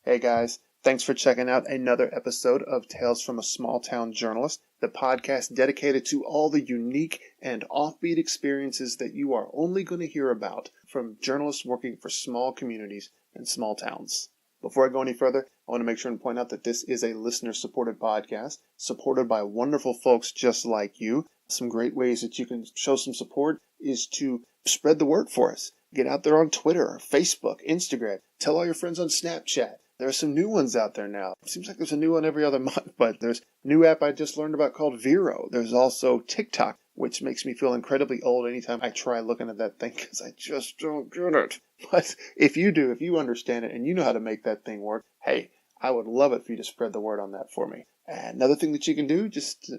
Hey guys, thanks for checking out another episode of Tales from a Small Town Journalist, the podcast dedicated to all the unique and offbeat experiences that you are only going to hear about from journalists working for small communities and small towns. Before I go any further, I want to make sure and point out that this is a listener-supported podcast, supported by wonderful folks just like you. Some great ways that you can show some support is to spread the word for us. Get out there on Twitter, Facebook, Instagram. Tell all your friends on Snapchat. There are some new ones out there now. It seems like there's a new one every other month, but there's a new app I just learned about called Vero. There's also TikTok, which makes me feel incredibly old anytime I try looking at that thing because I just don't get it. But if you do, if you understand it and you know how to make that thing work, hey, I would love it for you to spread the word on that for me. And another thing that you can do, just,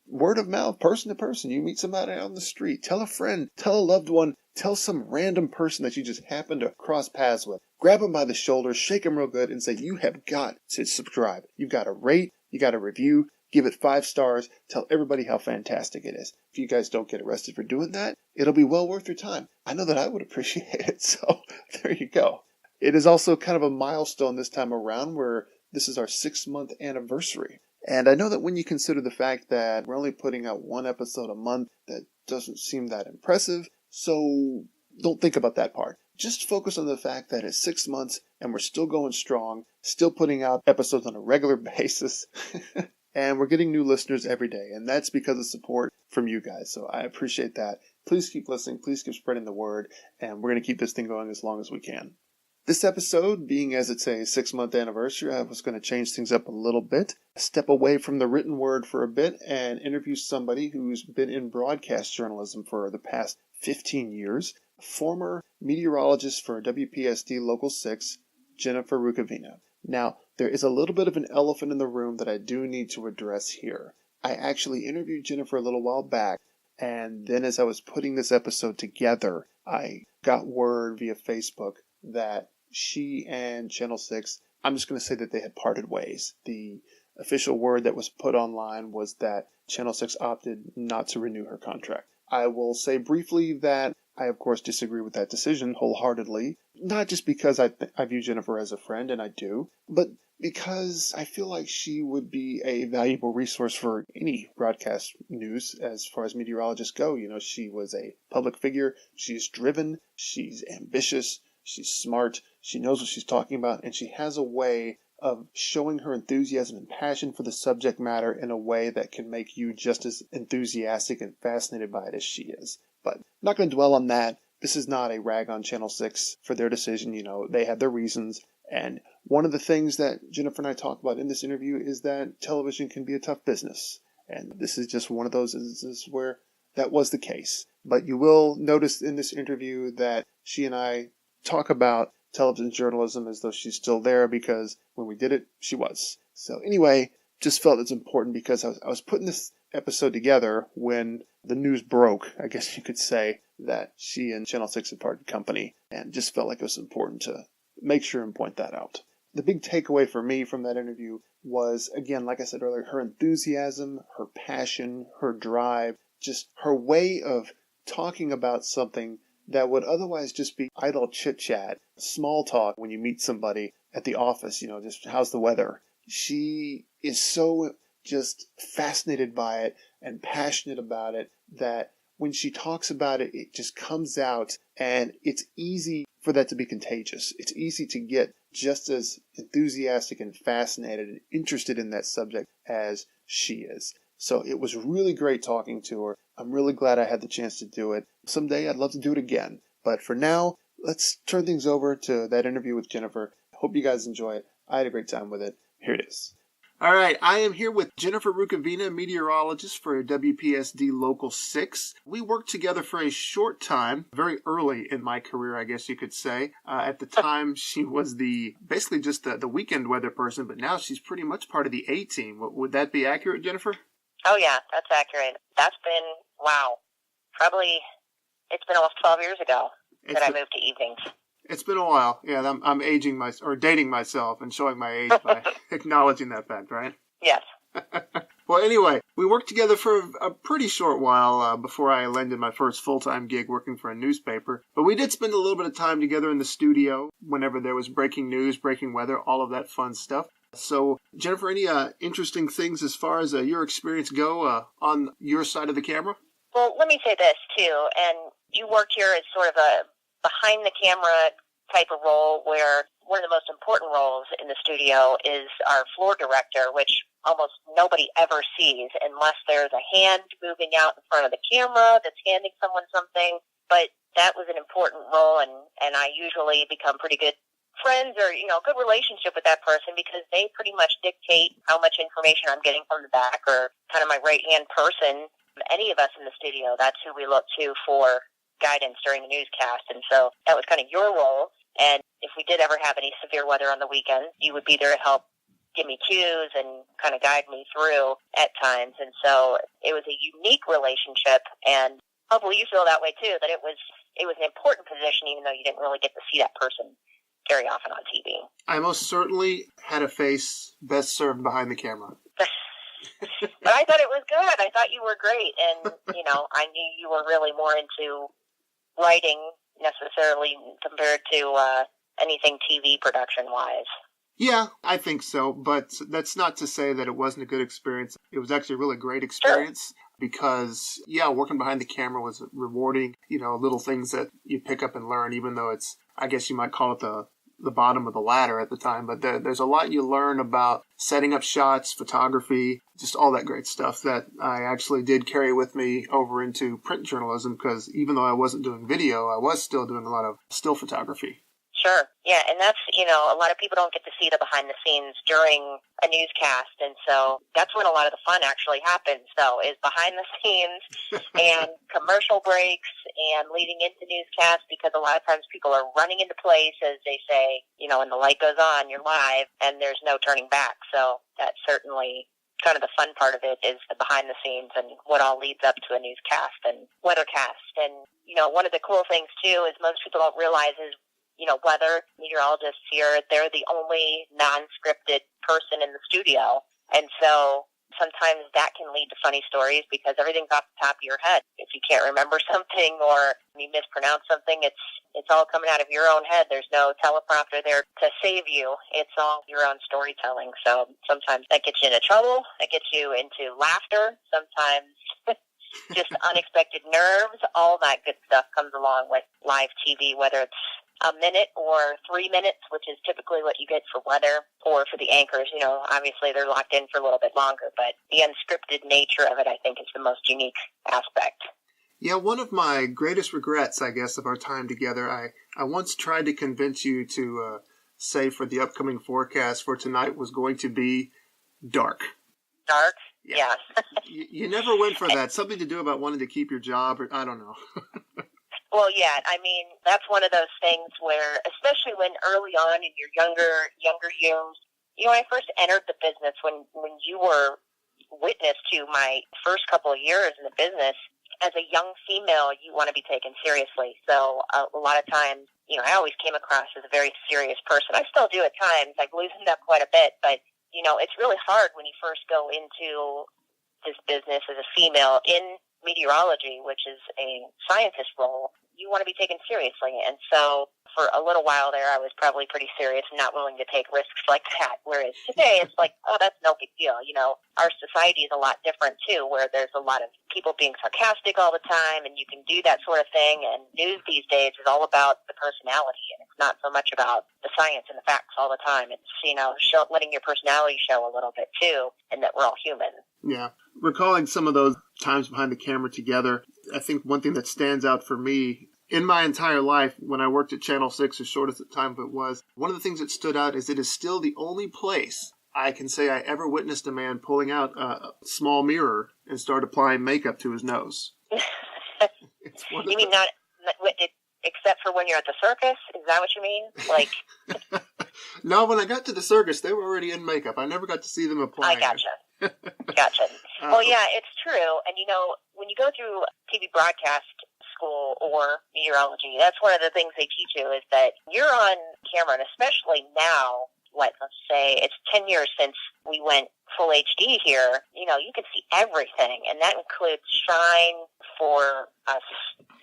word of mouth, person to person. You meet somebody on the street, tell a friend, tell a loved one, tell some random person that you just happen to cross paths with. Grab them by the shoulders, shake them real good, and say, you have got to subscribe. You've got to rate, you got to review, give it 5 stars, tell everybody how fantastic it is. If you guys don't get arrested for doing that, it'll be well worth your time. I know that I would appreciate it, so there you go. It is also kind of a milestone this time around where this is our 6-month anniversary. And I know that when you consider the fact that we're only putting out 1 episode a month, that doesn't seem that impressive, so don't think about that part. Just focus on the fact that it's 6 months and we're still going strong, still putting out episodes on a regular basis, and we're getting new listeners every day, and that's because of support from you guys, so I appreciate that. Please keep listening, please keep spreading the word, and we're going to keep this thing going as long as we can. This episode, being as it's a 6-month anniversary, I was going to change things up a little bit, step away from the written word for a bit, and interview somebody who's been in broadcast journalism for the past 15 years, former meteorologist for WPSD Local 6, Jennifer Rukavina. Now, there is a little bit of an elephant in the room that I do need to address here. I actually interviewed Jennifer a little while back, and then as I was putting this episode together, I got word via Facebook that she and Channel 6, I'm just going to say that they had parted ways. The official word that was put online was that Channel 6 opted not to renew her contract. I will say briefly that I, of course, disagree with that decision wholeheartedly. Not just because I view Jennifer as a friend, and I do, but because I feel like she would be a valuable resource for any broadcast news as far as meteorologists go. She was a public figure. She's driven. She's ambitious. She's smart. She knows what she's talking about, and she has a way of showing her enthusiasm and passion for the subject matter in a way that can make you just as enthusiastic and fascinated by it as she is. But I'm not going to dwell on that. This is not a rag on Channel 6 for their decision. They had their reasons. And one of the things that Jennifer and I talk about in this interview is that television can be a tough business. And this is just one of those instances where that was the case. But you will notice in this interview that she and I talk about television journalism as though she's still there, because when we did it, she was. So anyway, just felt it's important because I was putting this episode together when the news broke, I guess you could say, that she and Channel 6 had parted company, and just felt like it was important to make sure and point that out. The big takeaway for me from that interview was, again, like I said earlier, her enthusiasm, her passion, her drive, just her way of talking about something that would otherwise just be idle chit-chat, small talk when you meet somebody at the office, just how's the weather. She is so just fascinated by it and passionate about it that when she talks about it, it just comes out, and it's easy for that to be contagious. It's easy to get just as enthusiastic and fascinated and interested in that subject as she is. So it was really great talking to her. I'm really glad I had the chance to do it. Someday I'd love to do it again. But for now, let's turn things over to that interview with Jennifer. Hope you guys enjoy it. I had a great time with it. Here it is. All right, I am here with Jennifer Rukavina, meteorologist for WPSD Local 6. We worked together for a short time, very early in my career, I guess you could say. At the time, she was basically just the weekend weather person, but now she's pretty much part of the A-team. Would that be accurate, Jennifer? Oh, yeah, that's accurate. That's been, probably, it's been almost 12 years ago that I moved to evenings. It's been a while. Yeah, I'm dating myself and showing my age by acknowledging that fact, right? Yes. Well, anyway, we worked together for a pretty short while before I landed my first full-time gig working for a newspaper. But we did spend a little bit of time together in the studio whenever there was breaking news, breaking weather, all of that fun stuff. So, Jennifer, any interesting things as far as your experience go on your side of the camera? Well, let me say this, too. And you work here as sort of a behind-the-camera type of role where one of the most important roles in the studio is our floor director, which almost nobody ever sees unless there's a hand moving out in front of the camera that's handing someone something. But that was an important role, and I usually become pretty good friends or, good relationship with that person because they pretty much dictate how much information I'm getting from the back or kind of my right-hand person. Any of us in the studio, that's who we look to for guidance during the newscast. And so that was kind of your role. And if we did ever have any severe weather on the weekends, you would be there to help give me cues and kind of guide me through at times. And so it was a unique relationship, and hopefully you feel that way too, that it was an important position even though you didn't really get to see that person very often on TV. I most certainly had a face best served behind the camera. But I thought it was good. I thought you were great, and, I knew you were really more into writing necessarily compared to anything TV production-wise. Yeah, I think so, but that's not to say that it wasn't a good experience. It was actually a really great experience because, working behind the camera was rewarding, little things that you pick up and learn, even though it's, I guess you might call it the bottom of the ladder at the time, but there's a lot you learn about setting up shots, photography, just all that great stuff that I actually did carry with me over into print journalism because even though I wasn't doing video, I was still doing a lot of still photography. Sure. Yeah, and that's, a lot of people don't get to see the behind the scenes during a newscast, and so that's when a lot of the fun actually happens, though, is behind the scenes and commercial breaks and leading into newscasts, because a lot of times people are running into place, as they say, when the light goes on, you're live, and there's no turning back. So that's certainly kind of the fun part of it, is the behind the scenes and what all leads up to a newscast and weathercast. And, one of the cool things, too, is most people don't realize is, weather meteorologists here, they're the only non-scripted person in the studio. And so sometimes that can lead to funny stories because everything's off the top of your head. If you can't remember something or you mispronounce something, it's all coming out of your own head. There's no teleprompter there to save you. It's all your own storytelling. So sometimes that gets you into trouble. That gets you into laughter. Sometimes just unexpected nerves. All that good stuff comes along with live TV, whether it's a minute or 3 minutes, which is typically what you get for weather, or for the anchors. Obviously they're locked in for a little bit longer, but the unscripted nature of it, I think, is the most unique aspect. Yeah, one of my greatest regrets, I guess, of our time together, I once tried to convince you to say for the upcoming forecast for tonight was going to be dark. Dark? Yeah. You never went for that. Something to do about wanting to keep your job, or I don't know. Well, yeah, that's one of those things where, especially when early on in your younger years, when I first entered the business, when you were witness to my first couple of years in the business, as a young female, you want to be taken seriously. So a lot of times, I always came across as a very serious person. I still do at times. I've loosened up quite a bit, but, it's really hard when you first go into this business as a female in meteorology, which is a scientist role. You want to be taken seriously. And so for a little while there, I was probably pretty serious and not willing to take risks like that. Whereas today, it's like, oh, that's no big deal. Our society is a lot different, too, where there's a lot of people being sarcastic all the time, and you can do that sort of thing. And news these days is all about the personality, and it's not so much about the science and the facts all the time. It's, letting your personality show a little bit, too, and that we're all human. Yeah. Recalling some of those times behind the camera together, I think one thing that stands out for me in my entire life when I worked at Channel 6, as short as the time it was, one of the things that stood out is it is still the only place I can say I ever witnessed a man pulling out a small mirror and start applying makeup to his nose. You mean not except for when you're at the circus? Is that what you mean? Like, no, when I got to the circus, they were already in makeup. I never got to see them apply. I gotcha. Well, yeah, it's true. And, when you go through TV broadcast school or meteorology, that's one of the things they teach you is that you're on camera, and especially now let's say it's 10 years since we went full HD here, you know, you can see everything, and that includes shine for us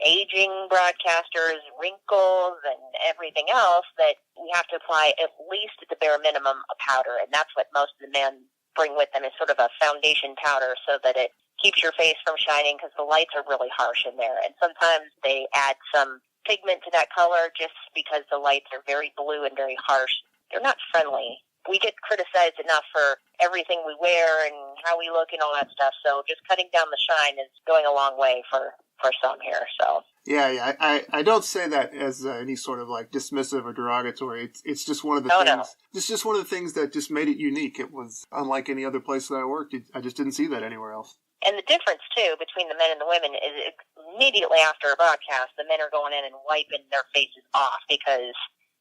aging broadcasters, wrinkles, and everything else that we have to apply at least at the bare minimum a powder, and that's what most of the men bring with them is sort of a foundation powder so that it keeps your face from shining because the lights are really harsh in there, and sometimes they add some pigment to that color just because the lights are very blue and very harsh. They're not friendly. We get criticized enough for everything we wear and how we look and all that stuff, so just cutting down the shine is going a long way for some here. So Yeah. I don't say that as any sort of like dismissive or derogatory. It's just one of the things. No. It's just one of the things that just made it unique. It was unlike any other place that I worked. I just didn't see that anywhere else. And the difference, too, between the men and the women is immediately after a broadcast, the men are going in and wiping their faces off because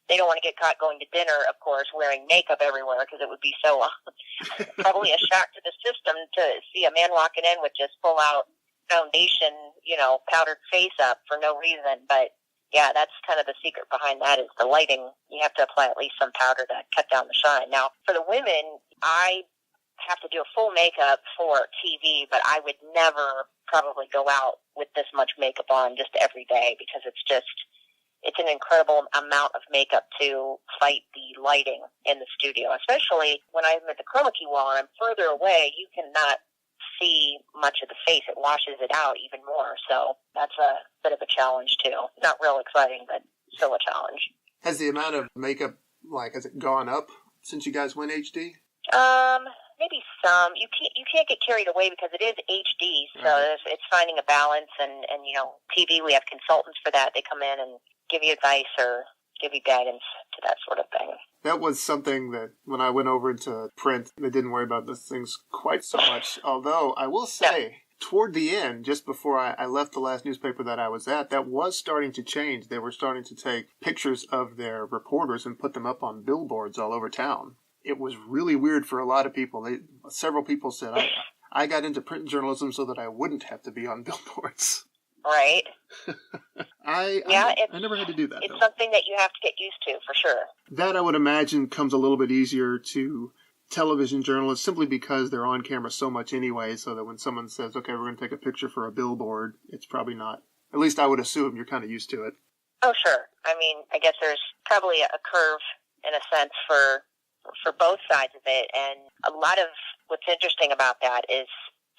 they don't want to get caught going to dinner, of course, wearing makeup everywhere because it would be so probably a shock to the system to see a man walking in with just full-out foundation, you know, powdered face up for no reason. But, yeah, that's kind of the secret behind that is the lighting. You have to apply at least some powder to cut down the shine. Now, for the women, I have to do a full makeup for TV, but I would never probably go out with this much makeup on just every day because it's an incredible amount of makeup to fight the lighting in the studio, especially when I'm at the chroma key wall and I'm further away, you cannot see much of the face. It washes it out even more, so that's a bit of a challenge too. Not real exciting, but still a challenge. Has the amount of makeup, has it gone up since you guys went HD? Maybe some. You can't get carried away because it is HD, so it's finding a balance. And you know, TV, we have consultants for that. They come in and give you advice or give you guidance to that sort of thing. That was something that when I went over into print, they didn't worry about those things quite so much. Although I will say, toward the end, just before I left the last newspaper that I was at, that was starting to change. They were starting to take pictures of their reporters and put them up on billboards all over town. It was really weird for a lot of people. Several people said, I got into print journalism so that I wouldn't have to be on billboards. Right. I never had to do that, It's though. something that you have to get used to, for sure. That, I would imagine, comes a little bit easier to television journalists simply because they're on camera so much anyway, so that when someone says, okay, we're going to take a picture for a billboard, it's probably not. At least I would assume you're kind of used to it. Oh, sure. I mean, I guess there's probably a curve, in a sense, for both sides of it, and a lot of what's interesting about that is,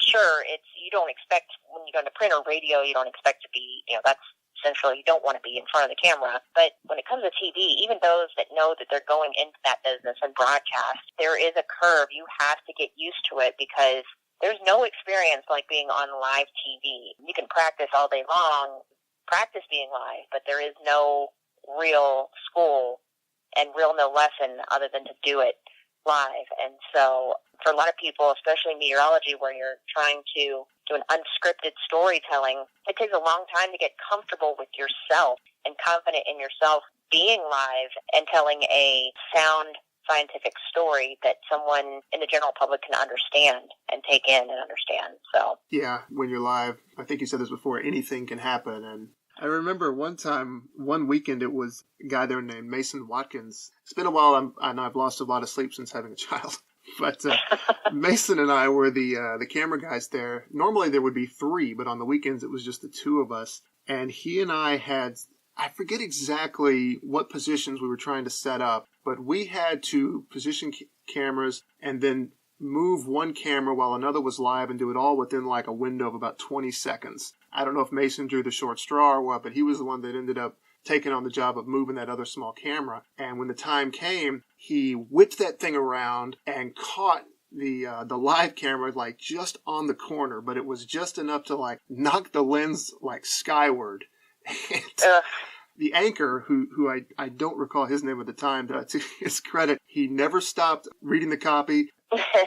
sure, you don't expect, when you go into print or radio, you don't expect to be, you know, that's essentially, you don't want to be in front of the camera, but when it comes to TV, even those that know that they're going into that business and broadcast, there is a curve. You have to get used to it because there's no experience like being on live TV. You can practice all day long, practice being live, but there is no real school and no lesson other than to do it live. And so for a lot of people, especially meteorology, where you're trying to do an unscripted storytelling, it takes a long time to get comfortable with yourself and confident in yourself being live and telling a sound scientific story that someone in the general public can understand and take in and understand. So yeah, when you're live, I think you said this before, anything can happen. And I remember one weekend, it was a guy there named Mason Watkins. It's been a while, and I've lost a lot of sleep since having a child. But Mason and I were the camera guys there. Normally there would be three, but on the weekends it was just the two of us. And he and I I forget exactly what positions we were trying to set up, but we had to position cameras and then move one camera while another was live and do it all within like a window of about 20 seconds. I don't know if Mason drew the short straw or what, but he was the one that ended up taking on the job of moving that other small camera. And when the time came, he whipped that thing around and caught the live camera like just on the corner, but it was just enough to like knock the lens like skyward. And the anchor, who I don't recall his name at the time, but to his credit, he never stopped reading the copy.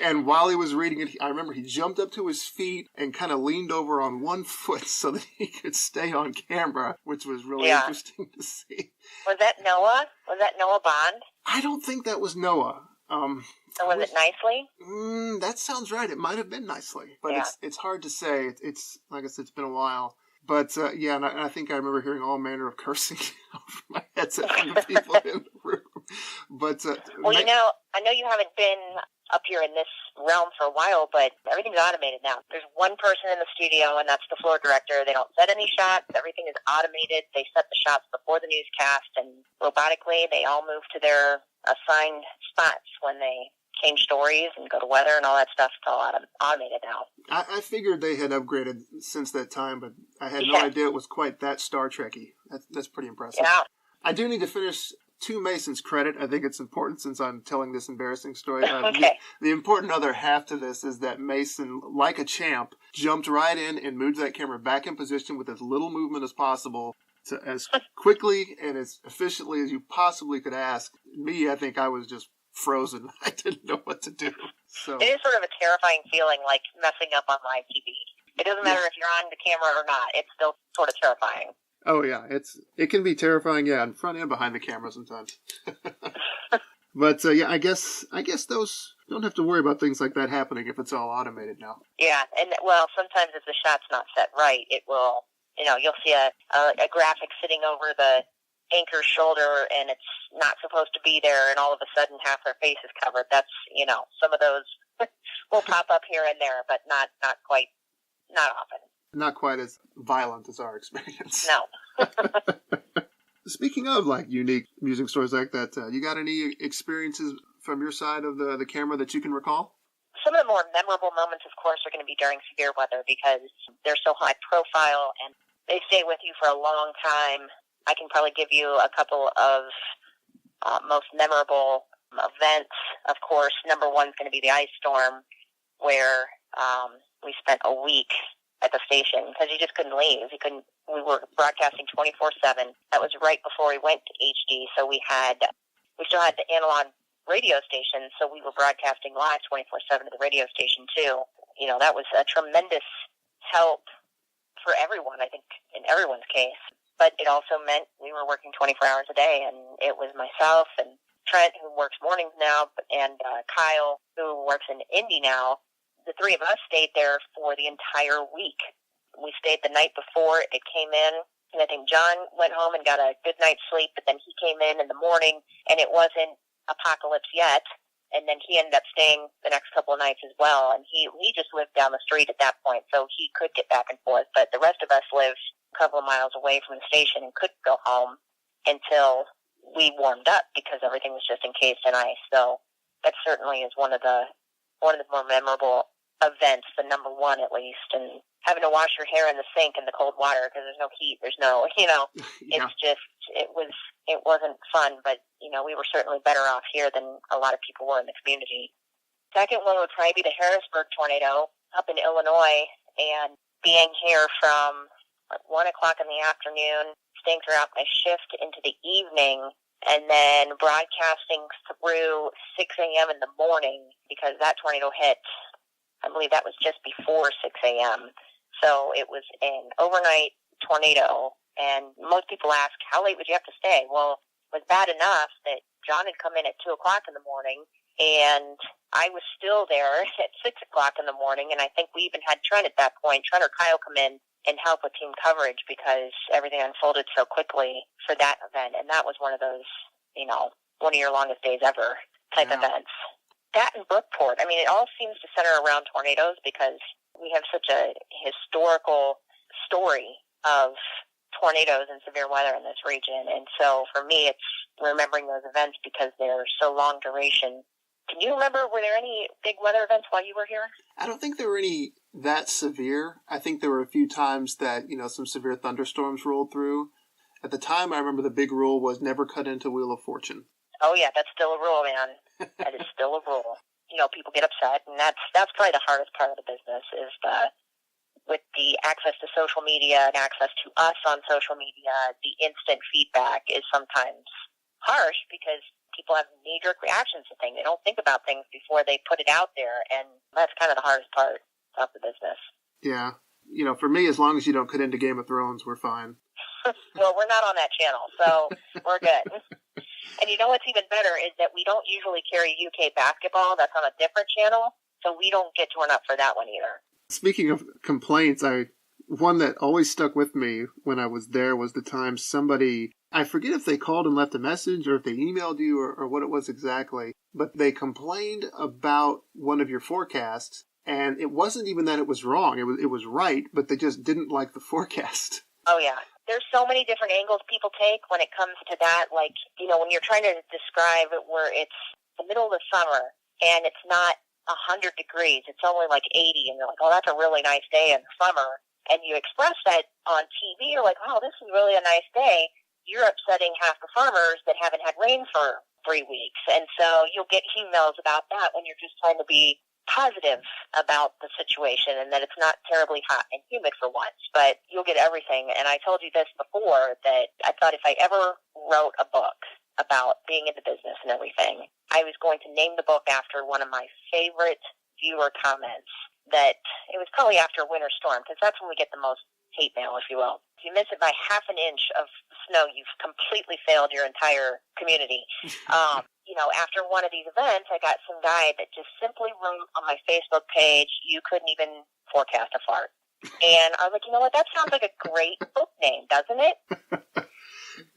And while he was reading it, I remember he jumped up to his feet and kind of leaned over on one foot so that he could stay on camera, which was really interesting to see. Was that Noah? Was that Noah Bond? I don't think that was Noah. So was it Nicely? That sounds right. It might have been Nicely, but it's hard to say. It's like I said, it's been a while. But and I think I remember hearing all manner of cursing over my headset from the people in the room. But well, I know you haven't been up here in this realm for a while, but everything's automated now. There's one person in the studio, and that's the floor director. They don't set any shots. Everything is automated. They set the shots before the newscast, and robotically, they all move to their assigned spots when they change stories and go to weather and all that stuff. It's all automated now. I figured they had upgraded since that time, but I had no idea it was quite that Star Trek-y. That's pretty impressive. Yeah. I do need to finish to Mason's credit. I think it's important since I'm telling this embarrassing story. Okay. The important other half to this is that Mason, like a champ, jumped right in and moved that camera back in position with as little movement as possible, to as quickly and as efficiently as you possibly could ask. Me, I think I was just frozen. I didn't know what to do. So it is sort of a terrifying feeling, like messing up on live TV. It doesn't matter if you're on the camera or not. It's still sort of terrifying. Oh yeah, it can be terrifying, in front and behind the camera sometimes. But I guess those don't have to worry about things like that happening if it's all automated now. Yeah, and well, sometimes if the shot's not set right, it will. You'll see a graphic sitting over the anchor's shoulder, and it's not supposed to be there, and all of a sudden half their face is covered. That's some of those will pop up here and there, but not often. Not quite as violent as our experience. No. Speaking of unique music stories like that, you got any experiences from your side of the camera that you can recall? Some of the more memorable moments, of course, are going to be during severe weather because they're so high profile and they stay with you for a long time. I can probably give you a couple of most memorable events. Of course, number one is going to be the ice storm, where we spent a week at the station because you just couldn't leave. We were broadcasting 24/7. That was right before we went to HD, so we still had the analog radio station, so we were broadcasting live 24/7 to the radio station too. That was a tremendous help for everyone, I think, in everyone's case. But it also meant we were working 24 hours a day, and it was myself and Trent, who works mornings now, and Kyle, who works in Indy now. The three of us stayed there for the entire week. We stayed the night before it came in, and I think John went home and got a good night's sleep, but then he came in the morning, and it wasn't apocalypse yet, and then he ended up staying the next couple of nights as well, and he just lived down the street at that point, so he could get back and forth, but the rest of us lived a couple of miles away from the station and couldn't go home until we warmed up because everything was just encased in ice. So that certainly is one of the more memorable events, the number one at least, and having to wash your hair in the sink in the cold water because there's no heat, there's no, Yeah. It's just, it wasn't fun, but, we were certainly better off here than a lot of people were in the community. Second one would probably be the Harrisburg tornado up in Illinois, and being here from 1 o'clock in the afternoon, staying throughout my shift into the evening, and then broadcasting through 6 a.m. in the morning because that tornado hit, I believe that was just before 6 a.m. So it was an overnight tornado, and most people ask, how late would you have to stay? Well, it was bad enough that John had come in at 2 o'clock in the morning, and I was still there at 6 o'clock in the morning, and I think we even had Trent at that point, Trent or Kyle, come in and help with team coverage because everything unfolded so quickly for that event. And that was one of those, one of your longest days ever type events. That and Brookport. I mean, it all seems to center around tornadoes because we have such a historical story of tornadoes and severe weather in this region. And so for me, it's remembering those events because they're so long duration. Can you remember, were there any big weather events while you were here? I don't think there were any that severe. I think there were a few times that, some severe thunderstorms rolled through. At the time, I remember the big rule was never cut into Wheel of Fortune. Oh, yeah, that's still a rule, man. That is still a rule. People get upset, and that's probably the hardest part of the business is with the access to social media and access to us on social media, the instant feedback is sometimes harsh because people have knee-jerk reactions to things. They don't think about things before they put it out there, and that's kind of the hardest part of the business. Yeah. For me, as long as you don't cut into Game of Thrones, we're fine. Well, we're not on that channel, so we're good. And what's even better is that we don't usually carry UK basketball. That's on a different channel, so we don't get torn up for that one either. Speaking of complaints, one that always stuck with me when I was there was the time somebody, I forget if they called and left a message or if they emailed you or what it was exactly, but they complained about one of your forecasts, and it wasn't even that it was wrong. It was right, but they just didn't like the forecast. Oh, yeah. There's so many different angles people take when it comes to that. Like, when you're trying to describe it where it's the middle of the summer and it's not 100 degrees, it's only like 80, and they're like, oh, that's a really nice day in the summer. And you express that on TV, you're like, wow, this is really a nice day. You're upsetting half the farmers that haven't had rain for 3 weeks. And so you'll get emails about that when you're just trying to be positive about the situation and that it's not terribly hot and humid for once, but you'll get everything. And I told you this before, that I thought if I ever wrote a book about being in the business and everything, I was going to name the book after one of my favorite viewer comments. That it was probably after a winter storm, because that's when we get the most hate mail, if you will. If you miss it by half an inch of snow, you've completely failed your entire community. After one of these events, I got some guy that just simply wrote on my Facebook page, you couldn't even forecast a fart. And I was like, you know what, that sounds like a great book name, doesn't it?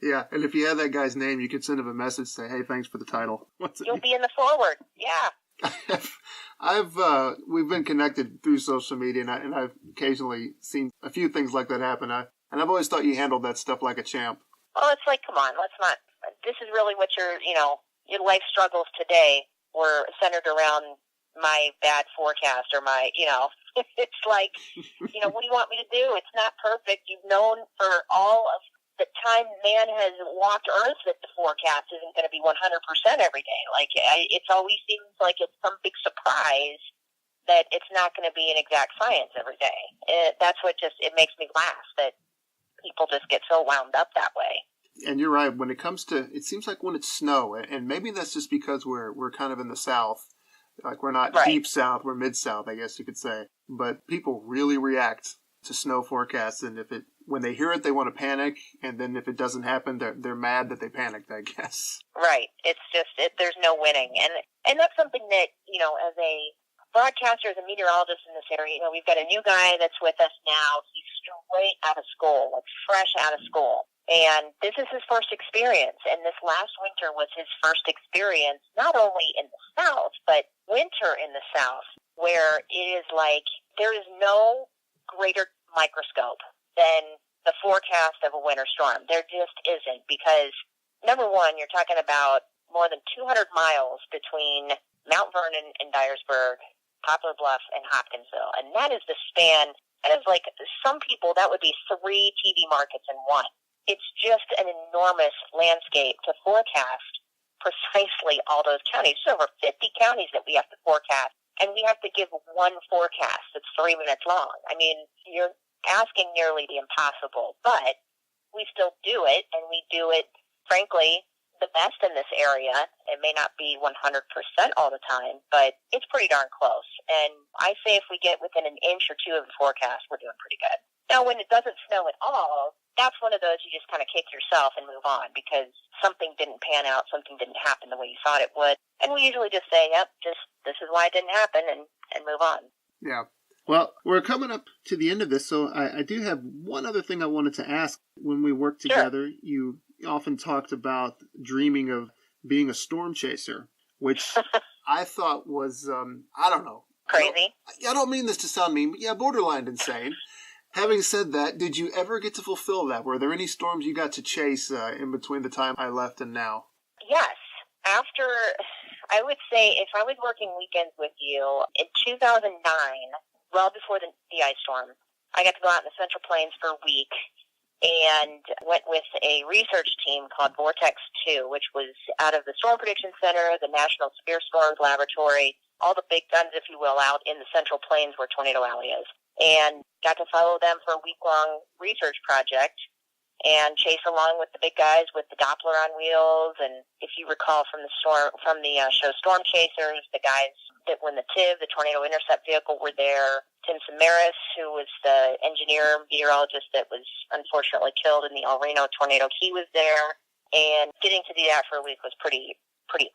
Yeah, and if you had that guy's name, you could send him a message, say, hey, thanks for the title. You'll be in the forward, yeah. We've been connected through social media, and I've occasionally seen a few things like that happen. And I've always thought you handled that stuff like a champ. Oh, it's like, come on, let's not. This is really what your life struggles today were centered around my bad forecast or my, it's like, what do you want me to do? It's not perfect. You've known for all of the time man has walked Earth that the forecast isn't going to be 100% every day. Like, it always seems like it's some big surprise that it's not going to be an exact science every day. That's what it makes me laugh, that people just get so wound up that way. And you're right. When it comes to, it seems like when it's snow, and maybe that's just because we're kind of in the South, like we're not deep South, we're mid-South, I guess you could say. But people really react to snow forecasts, and when they hear it, they want to panic, and then if it doesn't happen, they're mad that they panicked, I guess. Right. It's just there's no winning, and that's something that as a broadcaster, as a meteorologist in this area, we've got a new guy that's with us now. He's straight out of school, like fresh out of school. And this is his first experience. And this last winter was his first experience, not only in the South, but winter in the South, where it is like there is no greater microscope than the forecast of a winter storm. There just isn't, because, number one, you're talking about more than 200 miles between Mount Vernon and Dyersburg, Poplar Bluff, and Hopkinsville. And that is the span. That is like, some people, that would be 3 TV markets in one. It's just an enormous landscape to forecast precisely all those counties. There's over 50 counties that we have to forecast, and we have to give one forecast that's 3 minutes long. I mean, you're asking nearly the impossible, but we still do it, and we do it, frankly, the best in this area. It may not be 100% all the time, but it's pretty darn close. And I say if we get within an inch or two of the forecast, we're doing pretty good. Now, when it doesn't snow at all, that's one of those you just kind of kick yourself and move on, because something didn't pan out, something didn't happen the way you thought it would. And we usually just say, yep, this is why it didn't happen, and move on. Yeah. Well, we're coming up to the end of this, so I do have one other thing I wanted to ask. When we worked together, sure, you often talked about dreaming of being a storm chaser, which I thought was, I don't know. Crazy? I don't mean this to sound mean, but yeah, borderline insane. Having said that, did you ever get to fulfill that? Were there any storms you got to chase in between the time I left and now? Yes. I would say, if I was working weekends with you, in 2009, well before the ice storm, I got to go out in the Central Plains for a week and went with a research team called Vortex 2, which was out of the Storm Prediction Center, the National Severe Storms Laboratory, all the big guns, if you will, out in the Central Plains where Tornado Alley is. And got to follow them for a week-long research project and chase along with the big guys with the Doppler on wheels. And if you recall from the show Storm Chasers, the guys that were in the TIV, the Tornado Intercept Vehicle, were there. Tim Samaras, who was the engineer, meteorologist that was unfortunately killed in the El Reno tornado, he was there. And getting to do that for a week was pretty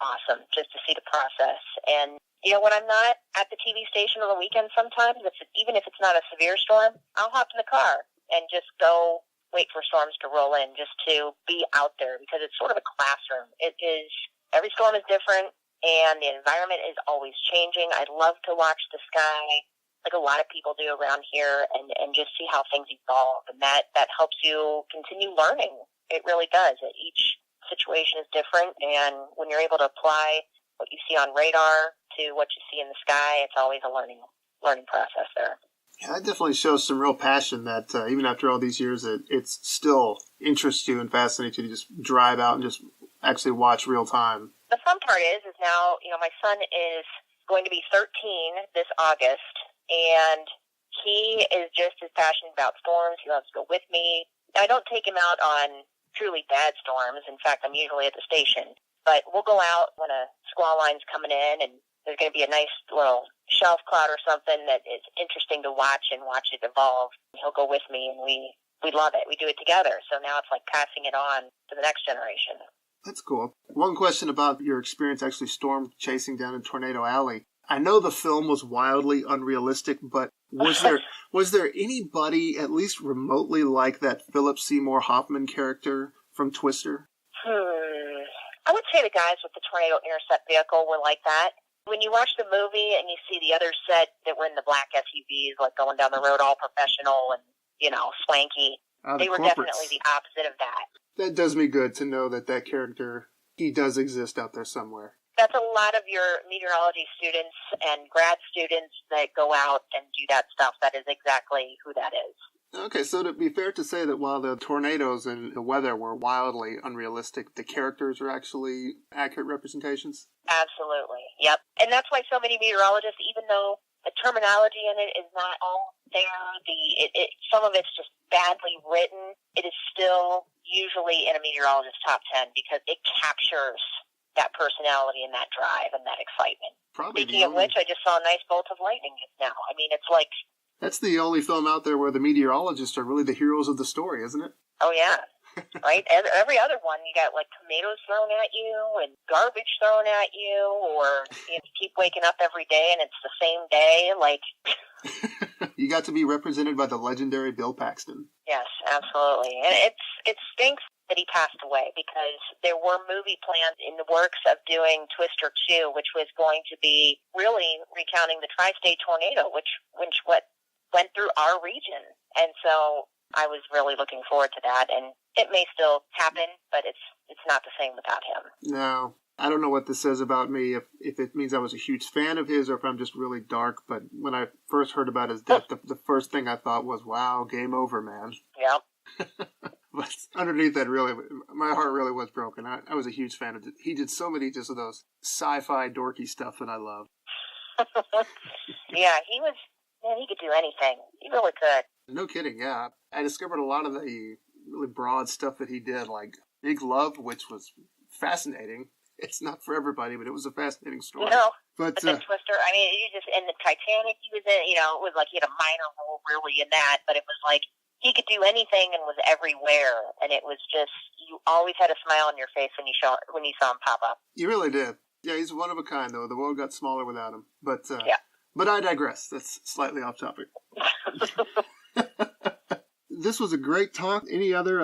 awesome, just to see the process. And when I'm not at the TV station on the weekend, sometimes, even if it's not a severe storm, I'll hop in the car and just go wait for storms to roll in, just to be out there, because it's sort of a classroom. It is, every storm is different, and the environment is always changing. I love to watch the sky, like a lot of people do around here, and just see how things evolve. And that helps you continue learning. It really does. Each situation is different, and when you're able to apply what you see on radar to what you see in the sky, it's always a learning process there. Yeah, that definitely shows some real passion that even after all these years, it still interests you and fascinates you to just drive out and just actually watch real time. The fun part is now, my son is going to be 13 this August, and he is just as passionate about storms. He loves to go with me. I don't take him out on truly bad storms. In fact, I'm usually at the station. But we'll go out when a squall line's coming in, and there's going to be a nice little shelf cloud or something that is interesting to watch and watch it evolve. He'll go with me, and we love it. We do it together. So now it's like passing it on to the next generation. That's cool. One question about your experience actually storm chasing down in Tornado Alley. I know the film was wildly unrealistic, but was there anybody at least remotely like that Philip Seymour Hoffman character from Twister? I would say the guys with the tornado intercept vehicle were like that. When you watch the movie and you see the other set that were in the black SUVs, like going down the road all professional and, swanky, they were definitely the opposite of that. That does me good to know that character, he does exist out there somewhere. That's a lot of your meteorology students and grad students that go out and do that stuff. That is exactly who that is. Okay, so to be fair to say that while the tornadoes and the weather were wildly unrealistic, the characters are actually accurate representations? Absolutely, yep. And that's why so many meteorologists, even though the terminology in it is not all there, some of it's just badly written, it is still usually in a meteorologist's top 10 because it captures that personality and that drive and that excitement. Probably. Speaking of which, I just saw a nice bolt of lightning just now. I mean, it's like... That's the only film out there where the meteorologists are really the heroes of the story, isn't it? Oh, yeah. Right? Every other one, you got, like, tomatoes thrown at you and garbage thrown at you, or you keep waking up every day and it's the same day, like... You got to be represented by the legendary Bill Paxton. Yes, absolutely. And it stinks that he passed away, because there were movie plans in the works of doing Twister 2, which was going to be really recounting the tri-state tornado, which went through our region. And so I was really looking forward to that, and it may still happen, but it's not the same without him. No. I don't know what this says about me, if it means I was a huge fan of his or if I'm just really dark, but when I first heard about his death, the first thing I thought was, wow, game over, man. Yep. But underneath that, really, my heart really was broken. I was a huge fan of it. He did so many just of those sci-fi dorky stuff that I love. Yeah, he could do anything. He really could. No kidding, yeah. I discovered a lot of the really broad stuff that he did, like Big Love, which was fascinating. It's not for everybody, but it was a fascinating story. No, but the Twister, I mean, in the Titanic he was in, it was like he had a minor role really in that, but it was like he could do anything and was everywhere, and it was just, you always had a smile on your face when you saw him pop up. You really did. Yeah, he's one of a kind, though. The world got smaller without him. But yeah. But I digress. That's slightly off topic. This was a great talk. Any other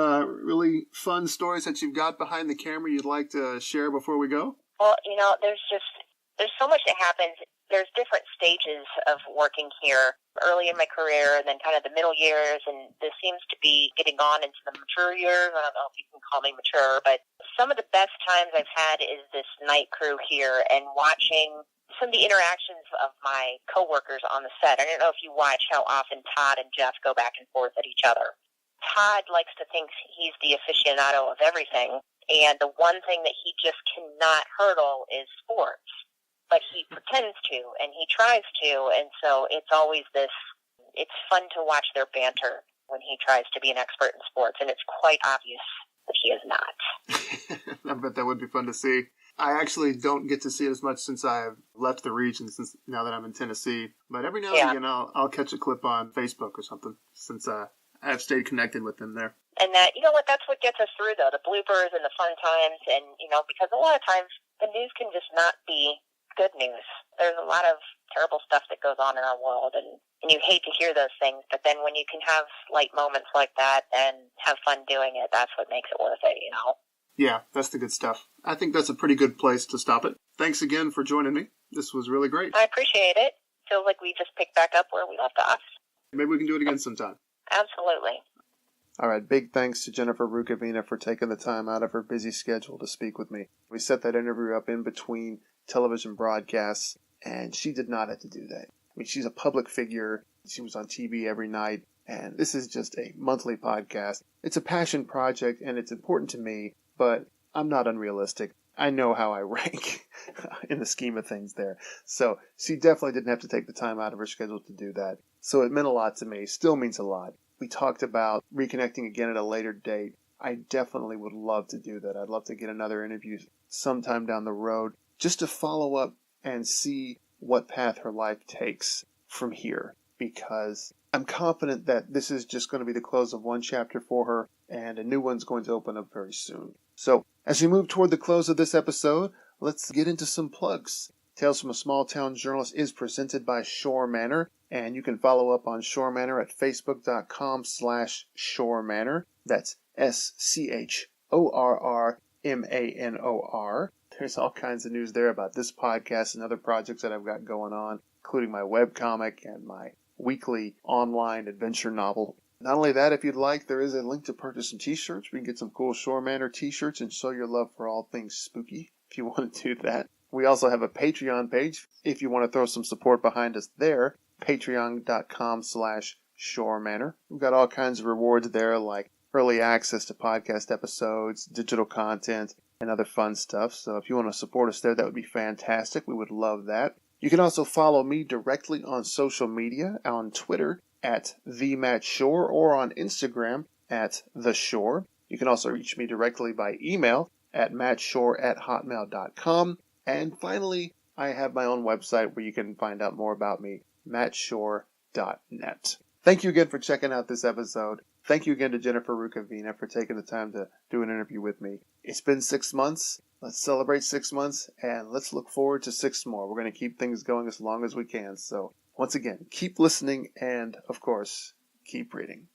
really fun stories that you've got behind the camera you'd like to share before we go? Well, there's so much that happens. There's different stages of working here, early in my career and then kind of the middle years, and this seems to be getting on into the mature years. I don't know if you can call me mature, but some of the best times I've had is this night crew here and watching some of the interactions of my coworkers on the set. I don't know if you watch how often Todd and Jeff go back and forth at each other. Todd likes to think he's the aficionado of everything, and the one thing that he just cannot hurdle is sports. But he pretends to, and he tries to, and so it's always it's fun to watch their banter when he tries to be an expert in sports, and it's quite obvious that he is not. I bet that would be fun to see. I actually don't get to see it as much since I've left the region, since now that I'm in Tennessee. But every now and again, I'll catch a clip on Facebook or something, since I've stayed connected with them there. And that, that's what gets us through, though, the bloopers and the fun times, and, because a lot of times the news can just not be good news. There's a lot of terrible stuff that goes on in our world, and you hate to hear those things, but then when you can have light moments like that and have fun doing it, that's what makes it worth it, you know? Yeah, that's the good stuff. I think that's a pretty good place to stop it. Thanks again for joining me. This was really great. I appreciate it. Feels like we just picked back up where we left off. Maybe we can do it again sometime. Absolutely. All right, big thanks to Jennifer Rukavina for taking the time out of her busy schedule to speak with me. We set that interview up in between television broadcasts, and she did not have to do that. I mean, she's a public figure. She was on TV every night, and this is just a monthly podcast. It's a passion project, and it's important to me, but I'm not unrealistic. I know how I rank in the scheme of things there. So she definitely didn't have to take the time out of her schedule to do that. So it meant a lot to me. Still means a lot. We talked about reconnecting again at a later date. I definitely would love to do that. I'd love to get another interview sometime down the road just to follow up and see what path her life takes from here, because I'm confident that this is just going to be the close of one chapter for her, and a new one's going to open up very soon. So as we move toward the close of this episode, let's get into some plugs. Tales from a Small Town Journalist is presented by Shore Manor, and you can follow up on Shore Manor at facebook.com/Shore Manor. That's SCHORRMANOR. There's all kinds of news there about this podcast and other projects that I've got going on, including my webcomic and my weekly online adventure novel. Not only that, if you'd like, there is a link to purchase some t-shirts. We can get some cool Shore Manor t-shirts and show your love for all things spooky if you want to do that. We also have a Patreon page if you want to throw some support behind us there. Patreon.com/Shore Manor. We've got all kinds of rewards there, like early access to podcast episodes, digital content, and other fun stuff. So if you want to support us there, that would be fantastic. We would love that. You can also follow me directly on social media, on Twitter at @TheMattShore or on Instagram at @TheShore. You can also reach me directly by email at mattshore@hotmail.com. And finally, I have my own website where you can find out more about me, mattshore.net. Thank you again for checking out this episode. Thank you again to Jennifer Rukavina for taking the time to do an interview with me. It's been 6 months. Let's celebrate 6 months, and let's look forward to 6 more. We're going to keep things going as long as we can. So once again, keep listening and, of course, keep reading.